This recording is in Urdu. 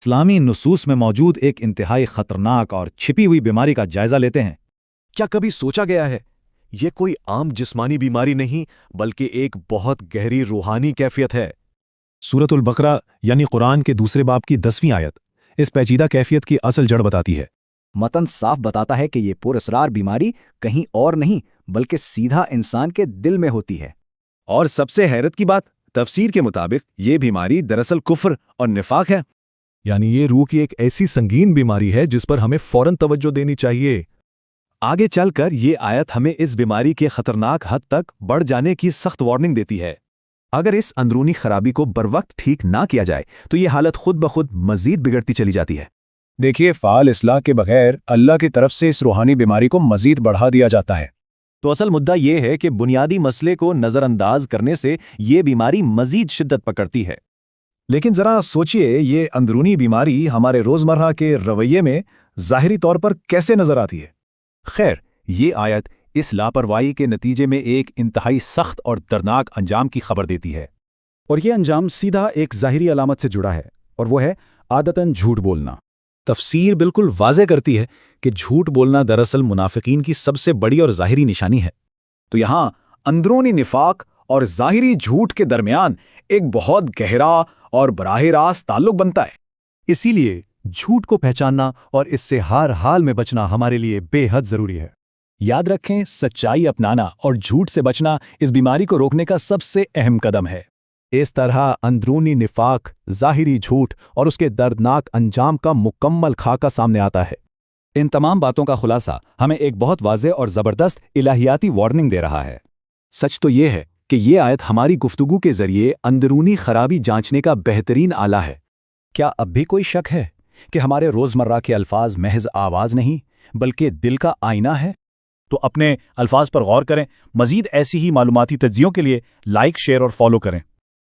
اسلامی نصوص میں موجود ایک انتہائی خطرناک اور چھپی ہوئی بیماری کا جائزہ لیتے ہیں۔ کیا کبھی سوچا گیا ہے یہ کوئی عام جسمانی بیماری نہیں بلکہ ایک بہت گہری روحانی کیفیت ہے؟ سورۃ البقرہ یعنی قرآن کے دوسرے باب کی 10ویں آیت اس پیچیدہ کیفیت کی اصل جڑ بتاتی ہے۔ متن صاف بتاتا ہے کہ یہ پراسرار بیماری کہیں اور نہیں بلکہ سیدھا انسان کے دل میں ہوتی ہے۔ اور سب سے حیرت کی بات، تفسیر کے مطابق یہ بیماری دراصل کفر اور نفاق ہے۔ یعنی یہ روح کی ایک ایسی سنگین بیماری ہے جس پر ہمیں فوراً توجہ دینی چاہیے۔ آگے چل کر یہ آیت ہمیں اس بیماری کے خطرناک حد تک بڑھ جانے کی سخت وارننگ دیتی ہے۔ اگر اس اندرونی خرابی کو بروقت ٹھیک نہ کیا جائے تو یہ حالت خود بخود مزید بگڑتی چلی جاتی ہے۔ دیکھیے، فعال اصلاح کے بغیر اللہ کی طرف سے اس روحانی بیماری کو مزید بڑھا دیا جاتا ہے۔ تو اصل مدعا یہ ہے کہ بنیادی مسئلے کو نظر انداز کرنے سے یہ بیماری مزید شدت پکڑتی ہے۔ لیکن ذرا سوچئے، یہ اندرونی بیماری ہمارے روزمرہ کے رویے میں ظاہری طور پر کیسے نظر آتی ہے؟ خیر، یہ آیت اس لاپرواہی کے نتیجے میں ایک انتہائی سخت اور دردناک انجام کی خبر دیتی ہے۔ اور یہ انجام سیدھا ایک ظاہری علامت سے جڑا ہے، اور وہ ہے عادتاً جھوٹ بولنا۔ تفسیر بالکل واضح کرتی ہے کہ جھوٹ بولنا دراصل منافقین کی سب سے بڑی اور ظاہری نشانی ہے۔ تو یہاں اندرونی نفاق اور ظاہری جھوٹ کے درمیان ایک بہت گہرا اور براہ راست تعلق بنتا ہے۔ اسی لیے جھوٹ کو پہچاننا اور اس سے ہر حال میں بچنا ہمارے لیے بے حد ضروری ہے۔ یاد رکھیں، سچائی اپنانا اور جھوٹ سے بچنا اس بیماری کو روکنے کا سب سے اہم قدم ہے۔ اس طرح اندرونی نفاق، ظاہری جھوٹ اور اس کے دردناک انجام کا مکمل خاکہ سامنے آتا ہے۔ ان تمام باتوں کا خلاصہ ہمیں ایک بہت واضح اور زبردست الہیاتی وارننگ دے رہا ہے۔ سچ تو یہ ہے کہ یہ آیت ہماری گفتگو کے ذریعے اندرونی خرابی جانچنے کا بہترین آلہ ہے۔ کیا اب بھی کوئی شک ہے کہ ہمارے روزمرہ کے الفاظ محض آواز نہیں بلکہ دل کا آئینہ ہے؟ تو اپنے الفاظ پر غور کریں۔ مزید ایسی ہی معلوماتی تجزیوں کے لیے لائک، شیئر اور فالو کریں۔